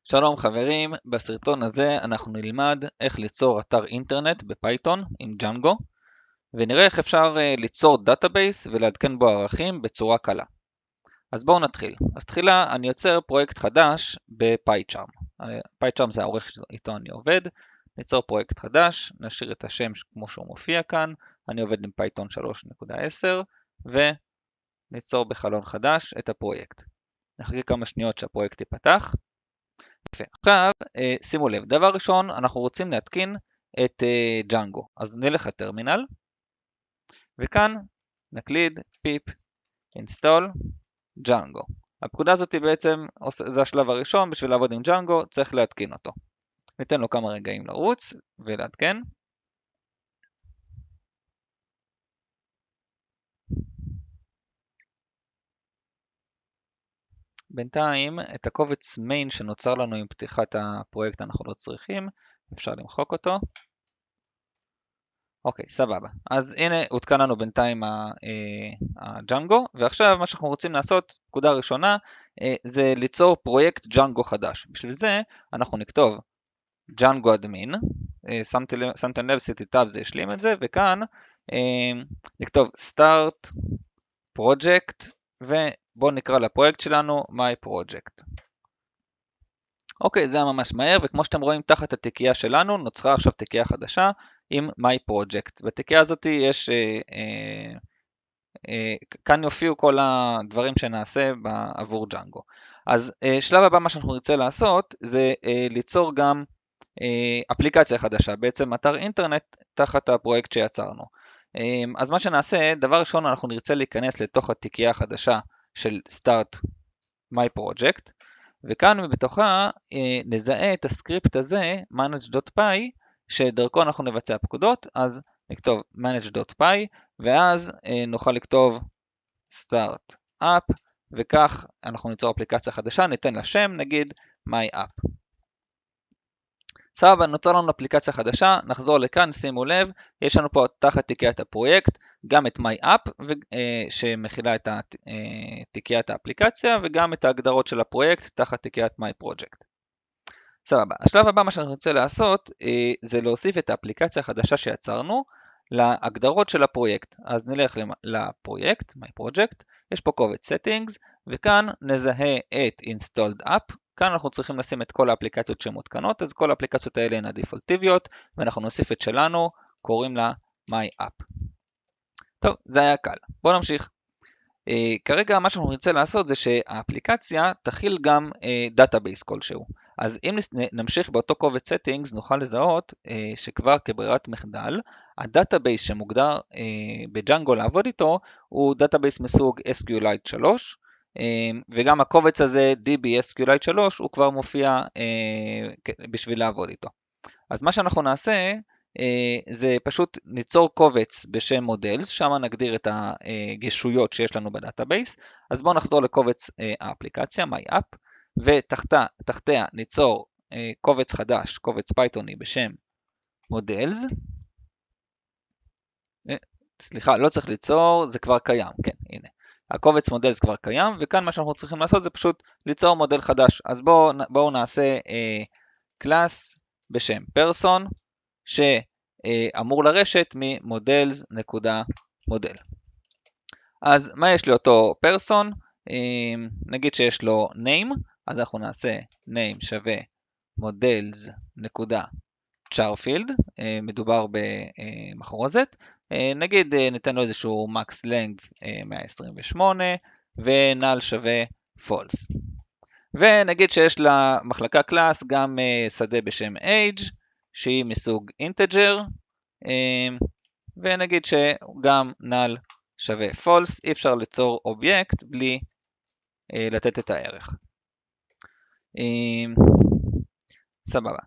שלום חברים, בסרטון הזה אנחנו נלמד איך ליצור אתר אינטרנט בפייתון עם ג'אנגו ונראה איך אפשר ליצור דאטאבייס ולעדכן בו ערכים בצורה קלה. אז בואו נתחיל. אז תחילה אני יוצר פרויקט חדש בפייצ'ארם. פייצ'ארם זה העורך איתו אני עובד. ניצור פרויקט חדש, נשאיר את השם כמו שהוא מופיע כאן. אני עובד עם פייתון 3.10 וניצור בחלון חדש את הפרויקט. נחכה כמה שניות שהפרויקט ייפתח. יפה. עכשיו, שימו לב, דבר ראשון, אנחנו רוצים להתקין את ג'אנגו. אז נלך לטרמינל, וכאן נקליד pip install ג'אנגו. הפקודה הזאת בעצם, זה השלב הראשון, בשביל לעבוד עם ג'אנגו צריך להתקין אותו. ניתן לו כמה רגעים לרוץ ולהתקן. בינתיים, את הקובץ main שנוצר לנו עם פתיחת הפרויקט אנחנו לא צריכים, אפשר למחוק אותו. אוקיי, סבבה. אז הנה הותקן לנו בינתיים הג'אנגו, ועכשיו מה שאנחנו רוצים לעשות, פקודה ראשונה, זה ליצור פרויקט ג'אנגו חדש. בשביל זה אנחנו נכתוב ג'אנגו אדמין, שמתם לב סיטי טאב זה השלים את זה, וכאן נכתוב start project, ובואו נקרא לפרויקט שלנו my project. אוקיי, זה היה ממש מהר, וכמו שאתם רואים תחת התיקייה שלנו נוצרה עכשיו תיקייה חדשה עם my project. בתיקייה הזאת יש, כאן יופיעו כל הדברים שנעשה עבור ג'אנגו. אז שלב הבא מה שאנחנו נרצה לעשות זה ליצור גם אפליקציה חדשה, בעצם אתר אינטרנט תחת הפרויקט שיצרנו. אז מה שנעשה, דבר ראשון אנחנו נרצה להיכנס לתוך התיקייה החדשה של start my project, וכאן מבתוכה נזהה את הסקריפט הזה, manage.py, שדרכו אנחנו נבצע פקודות, אז נכתוב manage.py, ואז נוכל לכתוב start up, וכך אנחנו ניצור אפליקציה חדשה, ניתן לה שם, נגיד my app. סבבה, נוצר לנו אפליקציה חדשה, נחזור לכאן, שימו לב, יש לנו פה תחת תיקיית הפרויקט, גם את my app, שמכילה את תיקיית האפליקציה, וגם את ההגדרות של הפרויקט תחת תיקיית my project. סבבה, השלב הבא מה שאני רוצה לעשות, זה להוסיף את האפליקציה החדשה שיצרנו, להגדרות של הפרויקט. אז נלך לפרויקט, my project, יש פה קובץ settings, וכאן נזהה את installed app, כאן אנחנו צריכים לשים את כל האפליקציות שמותקנות, אז כל האפליקציות האלה הן הדיפולטיביות, ואנחנו נוסיף את שלנו, קוראים לה my app. טוב, זה היה קל. בואו נמשיך. כרגע מה שאנחנו נרצה לעשות זה שהאפליקציה תכיל גם דאטאבייס כלשהו. אז אם נמשיך באותו קובץ settings נוכל לזהות שכבר כברירת מחדל, הדאטאבייס שמוגדר בג'אנגו לעבוד איתו הוא דאטאבייס מסוג SQLite 3, וגם הקובץ הזה DB SQLite 3 הוא כבר מופיע בשביל לעבוד איתו. אז מה שאנחנו נעשה זה פשוט ניצור קובץ בשם מודלס, שם נגדיר את הגישויות שיש לנו בדאטאבייס. אז בואו נחזור לקובץ האפליקציה, my app, ותחתיה ניצור קובץ חדש, קובץ פייתוני בשם מודלס. סליחה, לא צריך ליצור, זה כבר קיים, כן, הנה. הקובץ מודלס כבר קיים, וכאן מה שאנחנו צריכים לעשות זה פשוט ליצור מודל חדש. אז בואו נעשה קלאס בשם person, שאמור לרשת ממודלס.מודל. אז מה יש לאותו person? נגיד שיש לו name, אז אנחנו נעשה name שווה models.charfield, מדובר במחרוזת, נגיד ניתן לו איזשהו max length 128 ו-null שווה false. ונגיד שיש למחלקה קלאס גם שדה בשם age, שהיא מסוג integer, ונגיד שגם null שווה false, אי אפשר ליצור אובייקט בלי לתת את הערך. סבבה.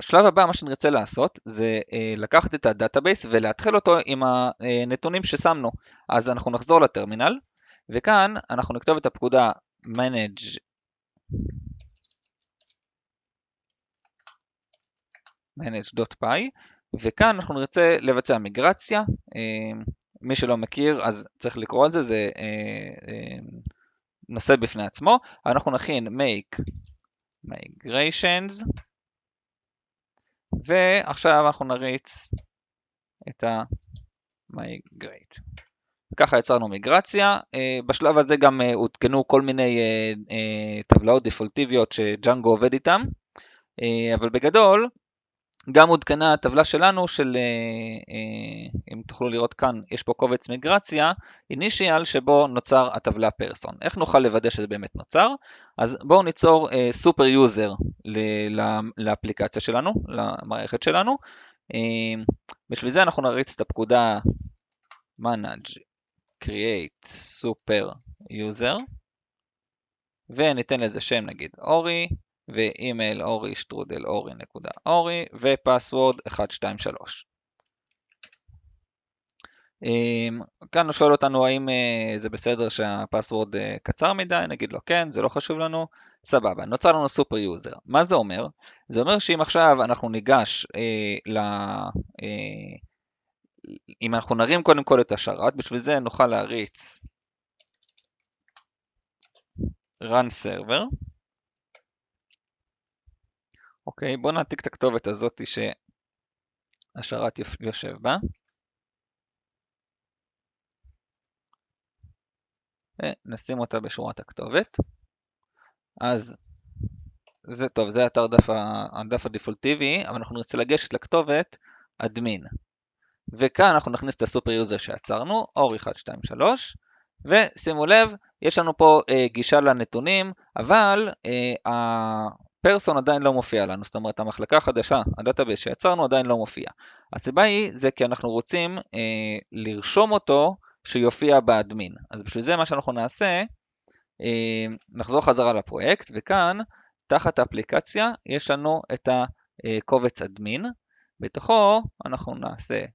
שלב הבא מה שנרצה לעשות זה לקחת את הדאטאבייס ולהתחיל אותו עם הנתונים ששמנו. אז אנחנו נחזור לטרמינל, וכאן אנחנו נכתוב את הפקודה manage.py, וכאן אנחנו נרצה לבצע מיגרציה. מי שלא מכיר אז צריך לקרוא על זה, זה נושא בפני עצמו. אנחנו נכין make migrations, ועכשיו אנחנו נריץ את ה-migrate. ככה יצרנו מיגרציה. בשלב הזה גם הותקנו כל מיני טבלאות דפולטיביות שג'אנגו עובד איתם, אבל בגדול גם הותקנה הטבלה שלנו של, אם תוכלו לראות כאן, יש פה קובץ מיגרציה, initial שבו נוצר הטבלה פרסון. איך נוכל לוודא שזה באמת נוצר? אז בואו ניצור סופר יוזר לאפליקציה שלנו, למערכת שלנו. בשביל זה אנחנו נריץ את הפקודה manage create super user, וניתן לזה שם נגיד אורי, ואימייל אורי שטרודל אורי.אורי, ופסוורד 123. כאן הוא שואל אותנו האם זה בסדר שהפסוורד קצר מדי, נגיד לו כן, זה לא חשוב לנו, סבבה, נוצר לנו סופר יוזר. מה זה אומר? זה אומר שאם עכשיו אנחנו ניגש אם אנחנו נרים קודם כל את השרת, בשביל זה נוכל להריץ run server. אוקיי, בואו נעתיק את הכתובת הזאת שהשרת יושב בה. ונשים אותה בשורת הכתובת. אז זה טוב, זה הדף הדפולטיבי, אבל אנחנו נרצה לגשת לכתובת admin. וכאן אנחנו נכניס את הסופר יוזר שיצרנו, אורי 123, ושימו לב, יש לנו פה גישה לנתונים, אבל הפרסון עדיין לא מופיע לנו, זאת אומרת המחלקה החדשה, הדאטאבייס שיצרנו עדיין לא מופיע. הסיבה היא זה כי אנחנו רוצים לרשום אותו שיופיע באדמין. אז בשביל זה מה שאנחנו נעשה, נחזור חזרה לפרויקט, וכאן תחת האפליקציה יש לנו את הקובץ אדמין, בתוכו אנחנו נעשה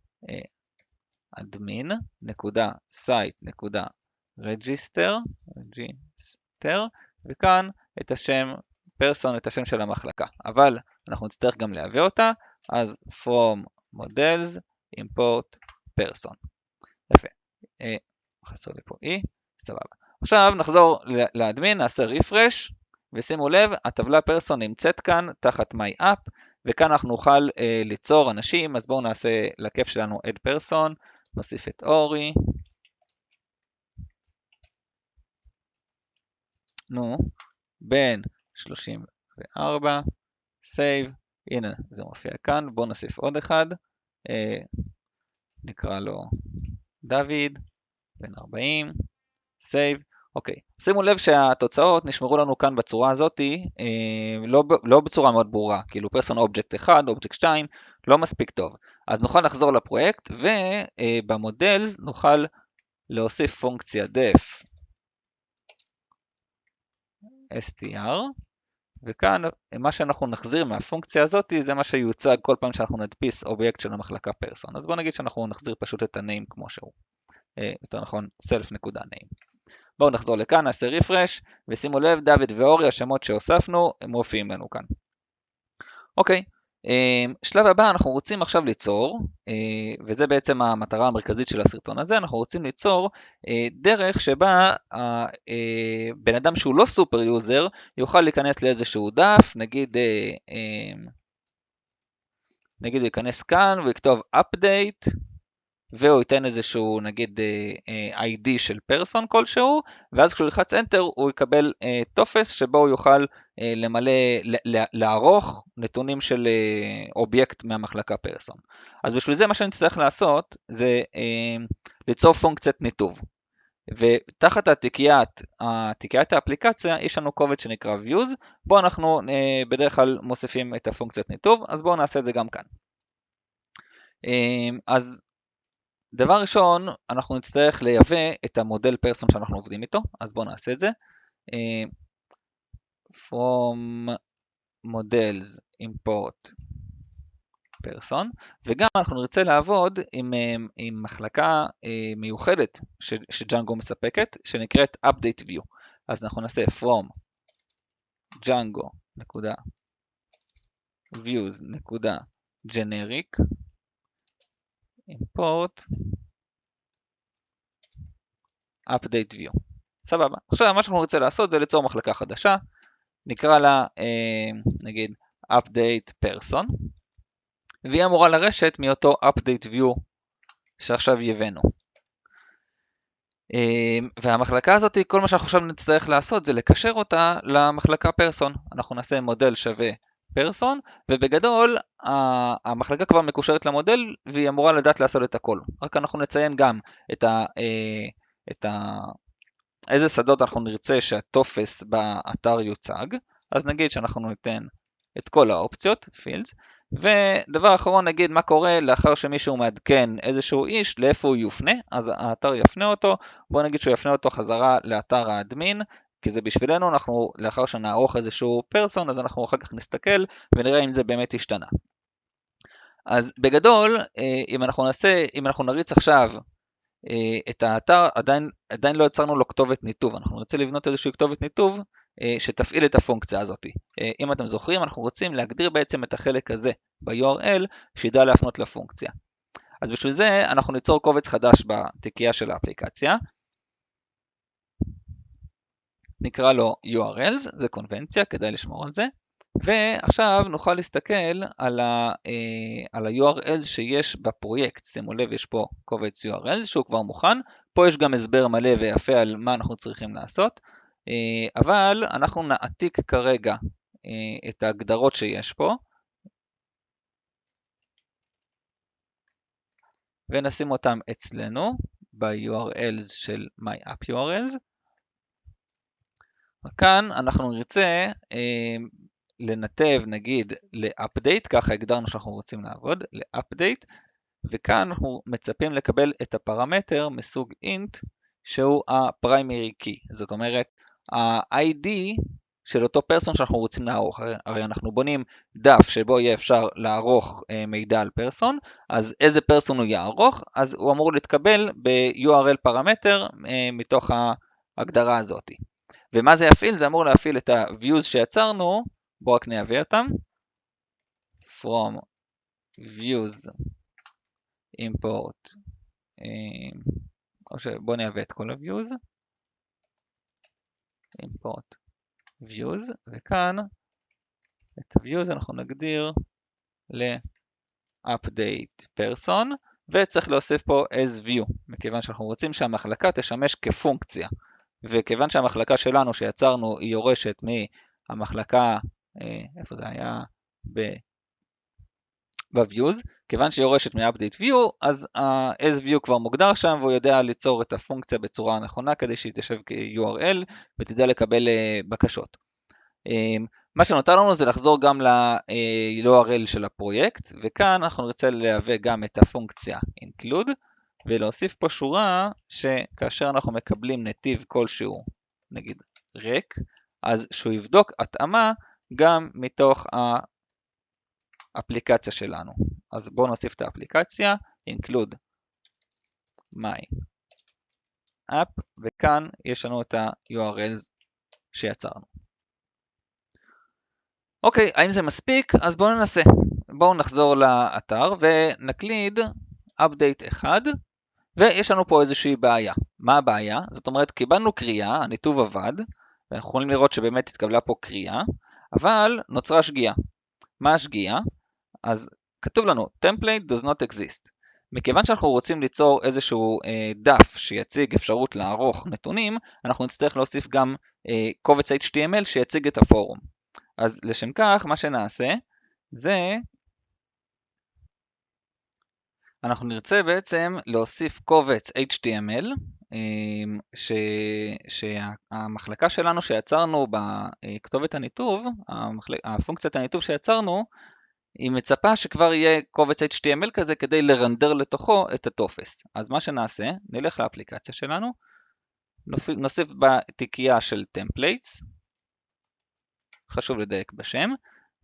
admin.site.register, וכאן את השם פרסון, את השם של המחלקה, אבל אנחנו נצטרך גם להביא אותה, אז from models import person. יפה, חסר לי פה E, סבבה. עכשיו נחזור לאדמין, נעשה refresh, ושימו לב, הטבלה פרסון נמצאת כאן תחת my app, וכאן אנחנו נוכל ליצור אנשים, אז בואו נעשה לכיף שלנו add person, נוסיף את אורי, בן 34, save, הנה זה מופיע כאן, בואו נוסיף עוד אחד, נקרא לו דוד, בן 40, save, אוקיי. שימו לב שהתוצאות נשמרו לנו כאן בצורה הזאת, לא בצורה מאוד ברורה, כאילו פרסון אובייקט 1, אובייקט 2, לא מספיק טוב. אז נוכל לחזור לפרויקט, ובמודלס נוכל להוסיף פונקציה def str, וכאן מה שאנחנו נחזיר מהפונקציה הזאת זה מה שיוצג כל פעם שאנחנו נדפיס אובייקט של המחלקה פרסון. אז בואו נגיד שאנחנו נחזיר פשוט את הניים כמו שהוא. יותר נכון self.name. בואו נחזור לכאן, נעשה refresh, ושימו לב, דוד ואורי, השמות שהוספנו, הם מופיעים לנו כאן. אוקיי, שלב הבא אנחנו רוצים עכשיו ליצור, וזה בעצם המטרה המרכזית של הסרטון הזה, אנחנו רוצים ליצור דרך שבה בן אדם שהוא לא סופר יוזר, יוכל להיכנס לאיזשהו דף, נגיד הוא ייכנס כאן ויכתוב update, והוא ייתן איזשהו נגיד ID של פרסון כלשהו, ואז כשהוא ילחץ Enter הוא יקבל טופס שבו הוא יוכל לערוך נתונים של אובייקט מהמחלקה פרסון. אז בשביל זה מה שאני צריך לעשות זה ליצור פונקציית ניתוב. ותחת תיקיית האפליקציה יש לנו קובץ שנקרא views, בו אנחנו בדרך כלל מוסיפים את הפונקציית ניתוב, אז בואו נעשה את זה גם כאן. אז דבר ראשון, אנחנו נצטרך לייבא את המודל פרסון שאנחנו עובדים איתו, אז בואו נעשה את זה. From models import person, וגם אנחנו נרצה לעבוד עם מחלקה מיוחדת שג'אנגו מספקת, שנקראת update view. אז אנחנו נעשה from django.views.generic import update view. סבבה. עכשיו מה שאנחנו נרצה לעשות זה ליצור מחלקה חדשה. נקרא לה נגיד update person, והיא אמורה לרשת מאותו update view שעכשיו הבאנו. והמחלקה הזאת, כל מה שאנחנו עכשיו נצטרך לעשות זה לקשר אותה למחלקה פרסון. אנחנו נעשה מודל שווה פרסון, ובגדול המחלקה כבר מקושרת למודל והיא אמורה לדעת לעשות את הכל. רק אנחנו נציין גם איזה שדות אנחנו נרצה שהטופס באתר יוצג. אז נגיד שאנחנו ניתן את כל האופציות, fields, ודבר אחרון נגיד מה קורה לאחר שמישהו מעדכן איזשהו איש, לאיפה הוא יופנה, אז האתר יפנה אותו, בוא נגיד שהוא יפנה אותו חזרה לאתר האדמין, כי זה בשבילנו, אנחנו לאחר שנערוך איזשהו פרסון, אז אנחנו אחר כך נסתכל ונראה אם זה באמת השתנה. אז בגדול, אם אנחנו נריץ עכשיו את האתר, עדיין לא יצרנו לו כתובת ניתוב, אנחנו נרצה לבנות איזושהי כתובת ניתוב שתפעיל את הפונקציה הזאת. אם אתם זוכרים, אנחנו רוצים להגדיר בעצם את החלק הזה ב-URL שידע להפנות לפונקציה. אז בשביל זה אנחנו ניצור קובץ חדש בתיקייה של האפליקציה. נקרא לו URLs, זה קונבנציה, כדאי לשמור על זה. ועכשיו נוכל להסתכל על ה-URLs שיש בפרויקט. שימו לב, יש פה קובץ URLs שהוא כבר מוכן. פה יש גם הסבר מלא ויפה על מה אנחנו צריכים לעשות. אבל אנחנו נעתיק כרגע את ההגדרות שיש פה. ונשים אותם אצלנו ב-URLs של MyAppURLs. וכאן אנחנו נרצה לנתב נגיד ל-update, ככה הגדרנו שאנחנו רוצים לעבוד, ל-update, וכאן אנחנו מצפים לקבל את הפרמטר מסוג int שהוא ה-primary key, זאת אומרת ה-ID של אותו פרסון שאנחנו רוצים לערוך, הרי אנחנו בונים דף שבו יהיה אפשר לערוך מידע על פרסון, אז איזה פרסון הוא יערוך, אז הוא אמור להתקבל ב-URL פרמטר מתוך ההגדרה הזאת. ומה זה יפעיל? זה אמור להפעיל את ה-views שיצרנו, בואו רק נייבא אותם, from views import, או שבואו נייבא את כל ה-views, import views, וכאן את ה-views אנחנו נגדיר ל-update person, וצריך להוסיף פה as view, מכיוון שאנחנו רוצים שהמחלקה תשמש כפונקציה, וכיוון שהמחלקה שלנו שיצרנו היא יורשת מהמחלקה, איפה זה היה? ב-views, כיוון שהיא יורשת מ-update view, אז ה-as view כבר מוגדר שם, והוא יודע ליצור את הפונקציה בצורה הנכונה, כדי שהיא תשב כ-URL, ותדע לקבל בקשות. מה שנותר לנו זה לחזור גם ל-URL של הפרויקט, וכאן אנחנו נרצה להביא גם את הפונקציה include, ולהוסיף פה שורה שכאשר אנחנו מקבלים נתיב כלשהו, נגיד ריק, אז שהוא יבדוק התאמה גם מתוך האפליקציה שלנו. אז בואו נוסיף את האפליקציה, include my app, וכאן יש לנו את ה-URLs שיצרנו. אוקיי, האם זה מספיק? אז בואו ננסה. בואו נחזור לאתר ונקליד update 1, ויש לנו פה איזושהי בעיה. מה הבעיה? זאת אומרת, קיבלנו קריאה, הניתוב עבד, ואנחנו יכולים לראות שבאמת התקבלה פה קריאה, אבל נוצרה שגיאה. מה השגיאה? אז כתוב לנו, template does not exist. מכיוון שאנחנו רוצים ליצור איזשהו דף שיציג אפשרות לערוך נתונים, אנחנו נצטרך להוסיף גם קובץ HTML שיציג את הפורום. אז לשם כך, מה שנעשה, זה אנחנו נרצה בעצם להוסיף קובץ HTML, שהמחלקה שלנו שיצרנו בכתובת הניתוב, הפונקציית הניתוב שיצרנו, היא מצפה שכבר יהיה קובץ HTML כזה כדי לרנדר לתוכו את הטופס. אז מה שנעשה, נלך לאפליקציה שלנו, נוסיף בתיקייה של templates, חשוב לדייק בשם,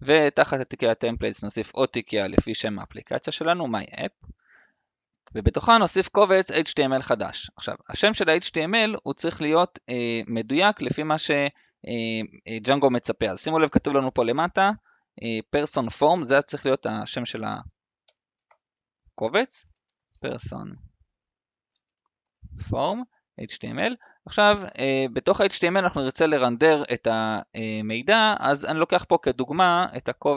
ותחת התיקייה templates נוסיף עוד תיקייה לפי שם האפליקציה שלנו, my-app, ובתוכה נוסיף קובץ HTML חדש. עכשיו, השם של ה-HTML הוא צריך להיות מדויק לפי מה שג'אנגו מצפה. אז שימו לב, כתוב לנו פה למטה, person form, זה צריך להיות השם של הקובץ, person form, HTML, עכשיו, בתוך ה-HTML אנחנו נרצה לרנדר את המידע, אז אני לוקח פה כדוגמה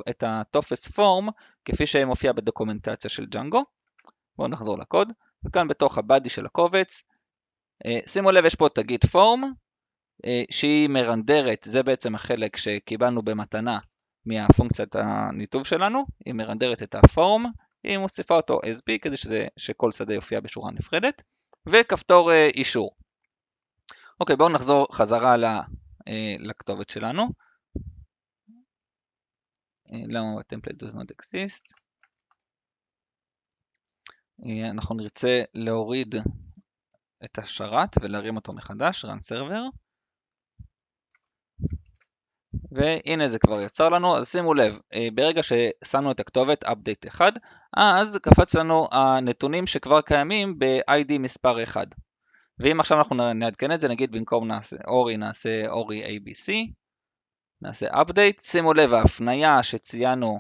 את הטופס פורם, כפי שמופיע בדוקומנטציה של ג'אנגו. בואו נחזור לקוד, וכאן בתוך הבאדי של הקובץ, שימו לב, יש פה תגית פורם, שהיא מרנדרת, זה בעצם החלק שקיבלנו במתנה מהפונקציית הניתוב שלנו, היא מרנדרת את הפורם, היא מוסיפה אותו as b כדי שכל שדה יופיע בשורה נפרדת, וכפתור אישור. אוקיי, בואו נחזור חזרה לכתובת שלנו. למה ה-template does not exist? אנחנו נרצה להוריד את השרת ולהרים אותו מחדש, run server. והנה זה כבר יצר לנו, אז שימו לב, ברגע ששמנו את הכתובת update 1, אז קפץ לנו הנתונים שכבר קיימים ב-ID מספר 1. ואם עכשיו אנחנו נעדכן את זה, נגיד במקום אורי נעשה אורי ABC, נעשה update, שימו לב, ההפניה שציינו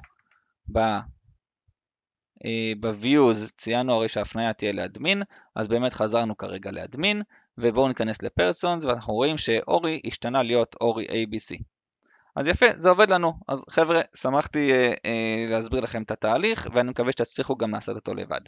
ב-views, ציינו הרי שההפניה תהיה לאדמין, אז באמת חזרנו כרגע לאדמין, ובואו ניכנס לפרסונס, ואנחנו רואים שאורי השתנה להיות אורי ABC. אז יפה, זה עובד לנו. אז חבר'ה, שמחתי להסביר לכם את התהליך, ואני מקווה שתצליחו גם לעשות אותו לבד.